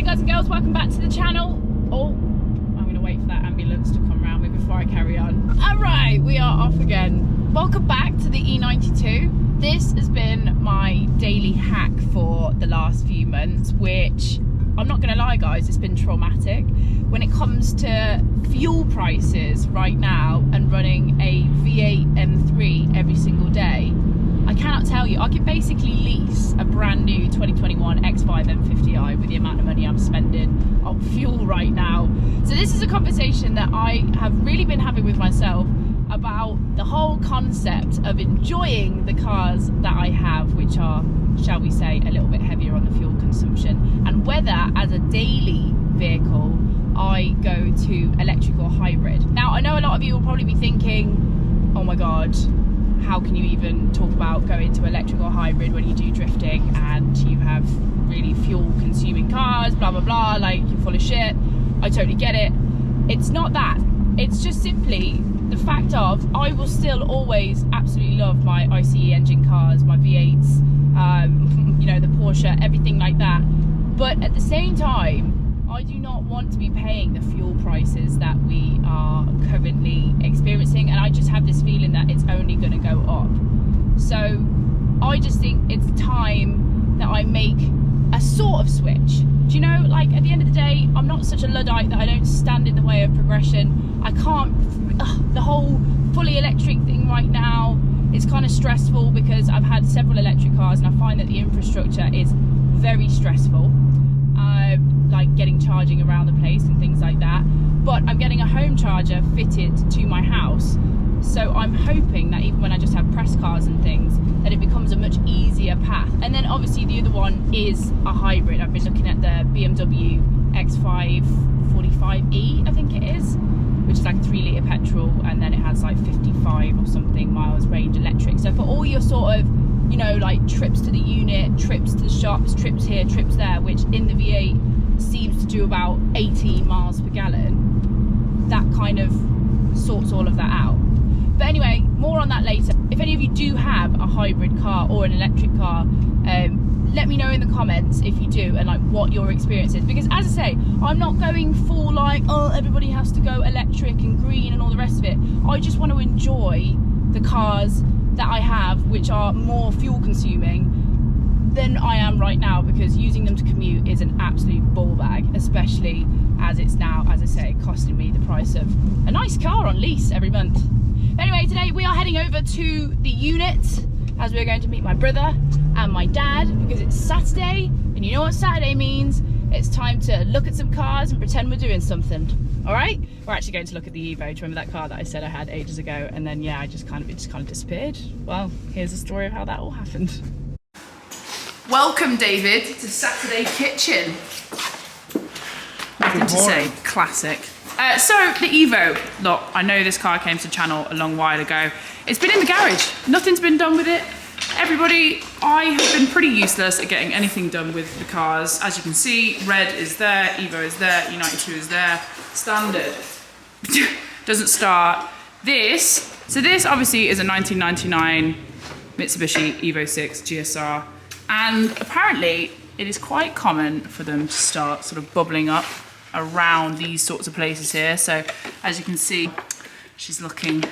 guys and girls, welcome back to the channel. Oh, I'm gonna wait for that ambulance to come around me before I carry on. All right, we are off again. Welcome back to the E92. This has been my daily hack for the last few months, which I'm not gonna lie guys, it's been traumatic. When it comes to fuel prices right now and running a V8 M3 every single day, I cannot tell you, I could basically lease a brand new 2021 X5 M50i with the amount of money I'm spending on fuel right now. So this is a conversation that I have really been having with myself about the whole concept of enjoying the cars that I have, which are, shall we say, a little bit heavier on the fuel consumption, and whether as a daily vehicle I go to electric or hybrid. Now I know a lot of you will probably be thinking, oh my god, how can you even talk about going to electric or hybrid when you do drifting and you have really fuel consuming cars, blah blah blah, like you're full of shit. I totally get it. It's not that. It's just simply the fact of I will still always absolutely love my ICE engine cars, my V8s, you know, the Porsche, everything like that. But at the same time, I do not want to be paying the fuel prices that we are currently experiencing, and I just have this feeling that it's only going to go up. So I just think it's time that I make a sort of switch. Do you know, like at the end of the day, I'm not such a Luddite that I don't stand in the way of progression. I can't, the whole fully electric thing right now is kind of stressful because I've had several electric cars and I find that the infrastructure is very stressful. Like getting charging around the place and things like that, but I'm getting a home charger fitted to my house, so I'm hoping that even when I just have press cars and things, that it becomes a much easier path. And then obviously the other one is a hybrid. I've been looking at the BMW X5 45e, I think it is, which is like a 3-litre petrol, and then it has like 55 or something miles range electric. So for all your sort of, you know, like trips to the unit, trips to the shops, trips here, trips there, which in the V8 seems to do about 18 miles per gallon, that kind of sorts all of that out. But anyway, more on that later. If any of you do have a hybrid car or an electric car, let me know in the comments if you do, and like what your experience is, because as I say, I'm not going full like, oh, everybody has to go electric and green and all the rest of it. I just want to enjoy the cars that I have, which are more fuel consuming than I am right now, because using them to commute is an absolute ball bag, especially as it's now, as I say, costing me the price of a nice car on lease every month. But anyway, today we are heading over to the unit as we're going to meet my brother and my dad, because it's Saturday, and you know what Saturday means. It's time to look at some cars and pretend we're doing something. All right, we're actually going to look at the EVO. Do you remember that car that I said I had ages ago? And then yeah, it just kind of disappeared. Well, here's the story of how that all happened. Welcome, David, to Saturday Kitchen. Nothing to say, classic. So the EVO, look, I know this car came to the channel a long while ago. It's been in the garage, nothing's been done with it. Everybody, I have been pretty useless at getting anything done with the cars. As you can see, red is there, EVO is there, E92 is there, standard. Doesn't start. So this obviously is a 1999 Mitsubishi Evo 6 GSR. And apparently it is quite common for them to start sort of bubbling up around these sorts of places here. So as you can see, she's looking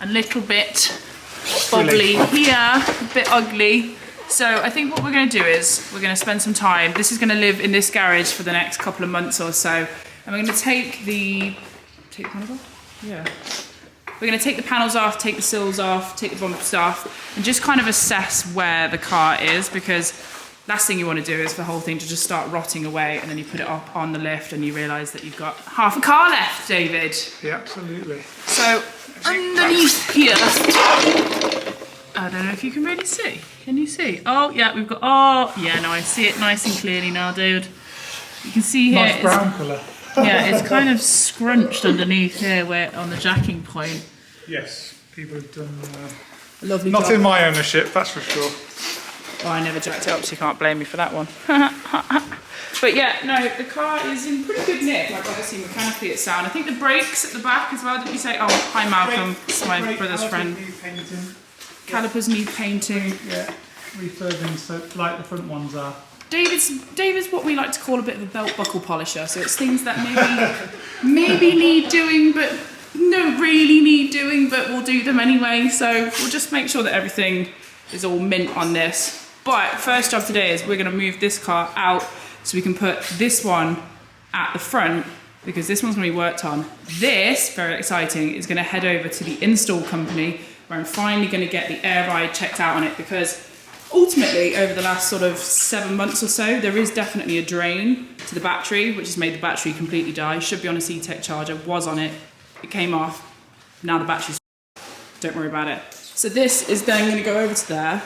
a little bit bubbly here, a bit ugly. So I think what we're going to do is we're going to spend some time. This is going to live in this garage for the next couple of months or so. And we're going to take the panels off? Yeah. We're going to take the panels off, take the sills off, take the bumper off, and just kind of assess where the car is, because last thing you want to do is for the whole thing to just start rotting away, and then you put it up on the lift and you realise that you've got half a car left, David. Yeah, absolutely. So underneath here, I don't know if you can really see. Can you see? Oh yeah, we've got, oh yeah, no, I see it nice and clearly now, David. You can see here. Nice brown colour. Yeah, it's kind of scrunched underneath here where on the jacking point. Yes, people have done a lovely not job. In my ownership, that's for sure. Oh, I never jacked it up, so you can't blame me for that one. But yeah, no, the car is in pretty good nick. Like obviously mechanically it's sound. I think the brakes at the back as well, didn't you say? Oh, hi Malcolm, it's my brother's friend. Calipers need painting. Yeah, refurbing, so like the front ones are. David's what we like to call a bit of a belt buckle polisher. So it's things that maybe need doing, but don't really need doing, but we'll do them anyway. So we'll just make sure that everything is all mint on this. But first job today is we're going to move this car out so we can put this one at the front, because this one's going to be worked on. This, very exciting, is going to head over to the install company where I'm finally going to get the air ride checked out on it, because ultimately over the last sort of 7 months or so, there is definitely a drain to the battery, which has made the battery completely die. Should be on a C-Tech charger, was on it, it came off, now the battery's, don't worry about it. So this is then going to go over to there,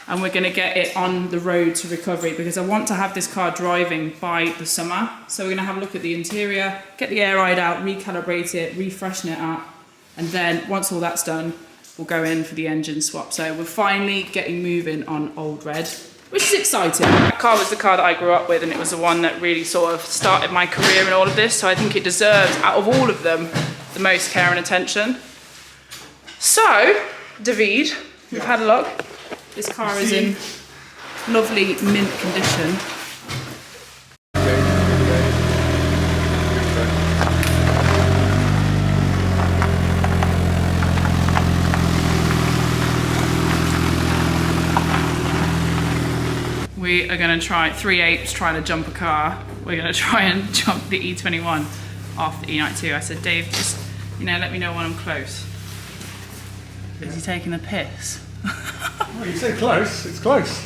and we're going to get it on the road to recovery, because I want to have this car driving by the summer. So we're going to have a look at the interior, get the air ride out, recalibrate it, refreshen it up, and then once all that's done, we'll go in for the engine swap. So we're finally getting moving on Old Red, which is exciting. That car was the car that I grew up with, and it was the one that really sort of started my career in all of this. So I think it deserves, out of all of them, the most care and attention. So, David, we've had a look. This car is in lovely mint condition. We are going to try 3 apes trying to jump a car. We're going to try and jump the E21 off the E92. I said, Dave, just, let me know when I'm close. Is he taking a piss? Well, you say close, it's close.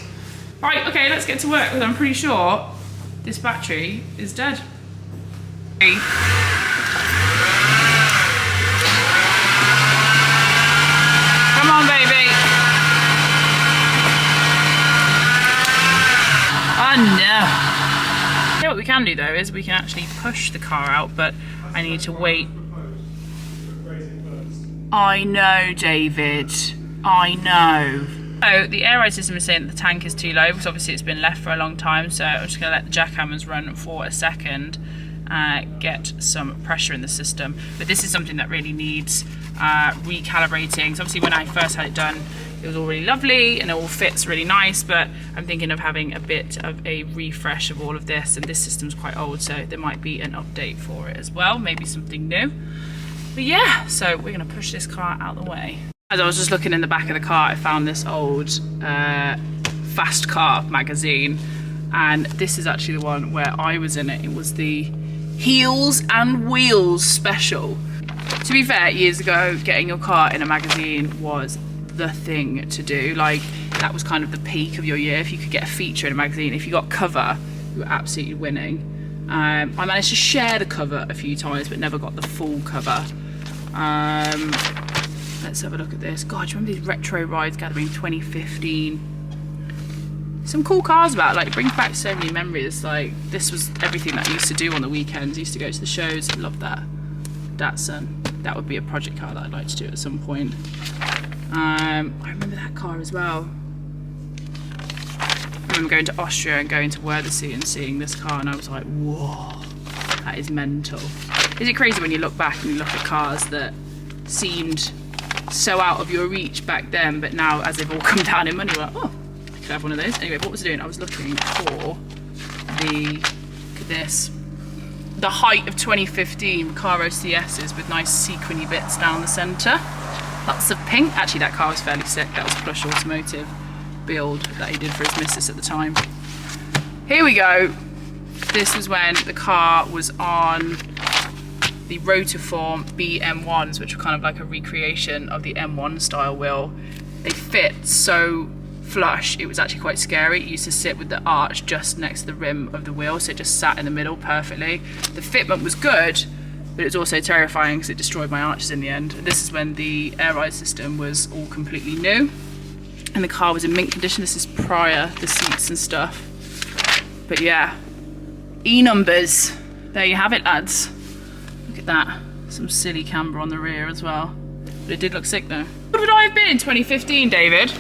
Right, okay, let's get to work, because I'm pretty sure this battery is dead. Come on, baby. Oh no. You know what we can do though is we can actually push the car out, but I need to wait. I know, David. I know. So the air ride system is saying that the tank is too low, because obviously it's been left for a long time. So I'm just going to let the jackhammers run for a second, get some pressure in the system. But this is something that really needs recalibrating. So obviously when I first had it done, it was all really lovely and it all fits really nice, but I'm thinking of having a bit of a refresh of all of this, and this system's quite old, so there might be an update for it as well, maybe something new. But yeah, so we're gonna push this car out of the way. As I was just looking in the back of the car, I found this old Fast Car magazine, and this is actually the one where I was in it. It was the Heels and Wheels special. To be fair, years ago, getting your car in a magazine was the thing to do. Like, that was kind of the peak of your year. If you could get a feature in a magazine, if you got cover, you were absolutely winning. I managed to share the cover a few times, but never got the full cover. Let's have a look at this. God, do you remember these retro rides gathering 2015? Some cool cars about, like, it brings back so many memories. Like, this was everything that I used to do on the weekends. I used to go to the shows. I love that. Datsun. That would be a project car that I'd like to do at some point. I remember that car as well. I remember going to Austria and going to Wörthersee and seeing this car, and I was like, whoa, that is mental. Is it crazy when you look back and you look at cars that seemed so out of your reach back then, but now as they've all come down in money, you're like, oh, I could have one of those. Anyway, what was I doing? I was looking for look at this. The height of 2015 Recaro CS's with nice sequiny bits down the centre. Lots of pink. Actually, that car was fairly sick. That was Plush Automotive build that he did for his missus at the time. Here we go. This was when the car was on the Rotiform BM1s, which were kind of like a recreation of the M1 style wheel. They fit so flush, it was actually quite scary. It used to sit with the arch just next to the rim of the wheel, so it just sat in the middle perfectly. The fitment was good, but it was also terrifying because it destroyed my arches in the end. This is when the air ride system was all completely new, and the car was in mint condition. This is prior the seats and stuff. But yeah, E numbers. There you have it, lads. Look at that. Some silly camber on the rear as well. But it did look sick though. What would I have been in 2015, David?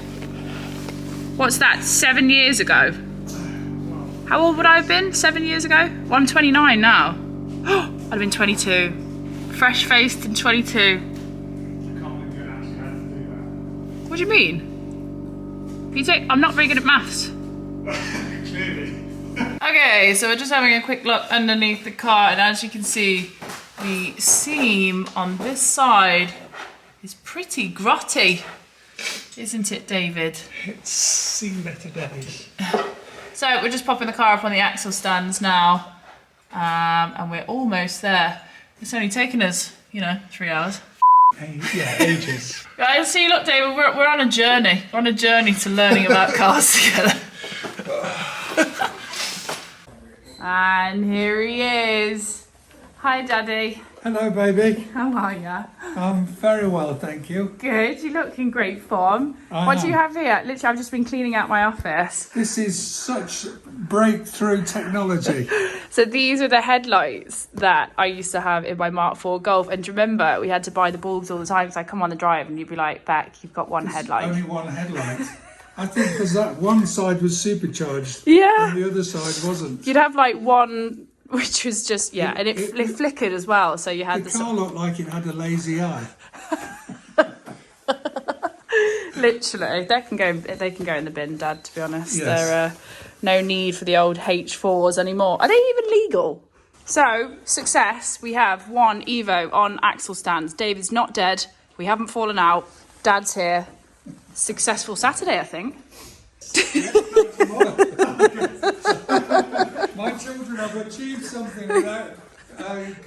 What's that, 7 years ago? How old would I have been 7 years ago? Well, I'm 29 now. I'd have been 22. Fresh-faced and 22. What do you mean? I'm not very good at maths. Okay, so we're just having a quick look underneath the car, and as you can see, the seam on this side is pretty grotty, isn't it, David? It's seen better days. So we're just popping the car up on the axle stands now, and we're almost there. It's only taken us, 3 hours. Yeah, ages. Guys, see, look, David, we're on a journey. We're on a journey to learning about cars together. And here he is. Hi, Daddy. Hello, baby. How are ya? I'm very well, thank you. Good, you look in great form. What do you have here? Literally, I've just been cleaning out my office. This is such breakthrough technology. So these are the headlights that I used to have in my Mark IV Golf. And do you remember, we had to buy the bulbs all the time because I'd come on the drive and you'd be like, Beck, you've got one headlight. Only one headlight. I think because that one side was supercharged. Yeah. And the other side wasn't. You'd have like one, which was just, and it flickered as well. So you had the car looked like it had a lazy eye. Literally, they can go in the bin, Dad. To be honest, Yes. There no need for the old H4s anymore. Are they even legal? So success. We have one EVO on axle stands. David's not dead. We haven't fallen out. Dad's here. Successful Saturday, I think. My children have achieved something without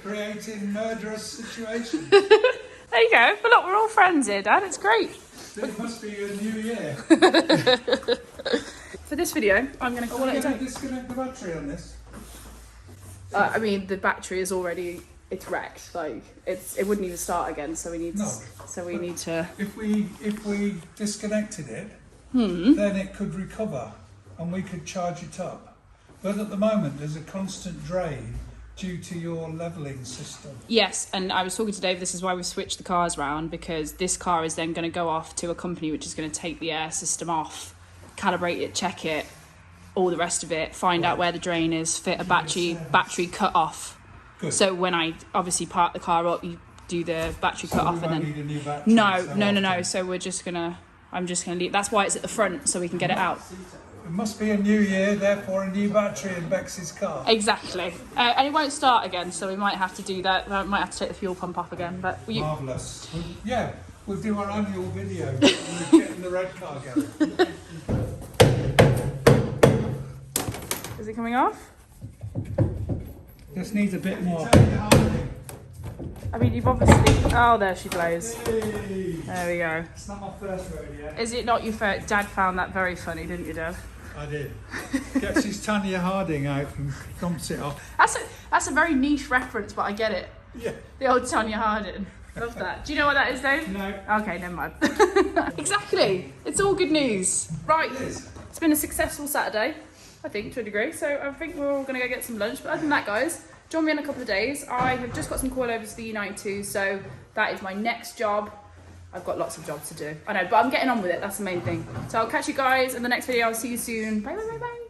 creating murderous situations. There you go. But look, we're all friends here, Dad. It's great. It must be a new year. For this video, I'm going to call it a day. Disconnect the battery on this. I mean, the battery is already, it's wrecked. Like, it wouldn't even start again. So we need to. If we disconnected it, then it could recover, and we could charge it up. But at the moment, there's a constant drain due to your levelling system. Yes, and I was talking to Dave, this is why we've switched the cars around, because this car is then going to go off to a company which is going to take the air system off, calibrate it, check it, all the rest of it, find out where the drain is, fit a battery cut off. Good. So when I obviously park the car up, you do the battery cut off, and then need a new battery. No. So I'm just gonna leave. That's why it's at the front, so we can get it out. It must be a new year, therefore a new battery in Bex's car. Exactly, and it won't start again, so we might have to do that. We might have to take the fuel pump off again. But Marvellous. We'll do our annual video. We're getting the red car going. Is it coming off? Just needs a bit more. I mean, you've obviously... Oh, there she blows. Hey. There we go. It's not my first rodeo. Is it not your first? Dad found that very funny, didn't you, Dad? I did. Gets his Tanya Harding out and thumps it off. That's a very niche reference, but I get it. Yeah. The old Tanya Harding. Love that. Do you know what that is, Dave? No. Okay, never mind. Exactly. It's all good news. Right. It's been a successful Saturday, I think, to a degree. So I think we're all going to go get some lunch. But other than that, guys, join me in a couple of days. I have just got some coilovers for the E92, so that is my next job. I've got lots of jobs to do. I know, but I'm getting on with it. That's the main thing. So I'll catch you guys in the next video. I'll see you soon. Bye, bye, bye, bye.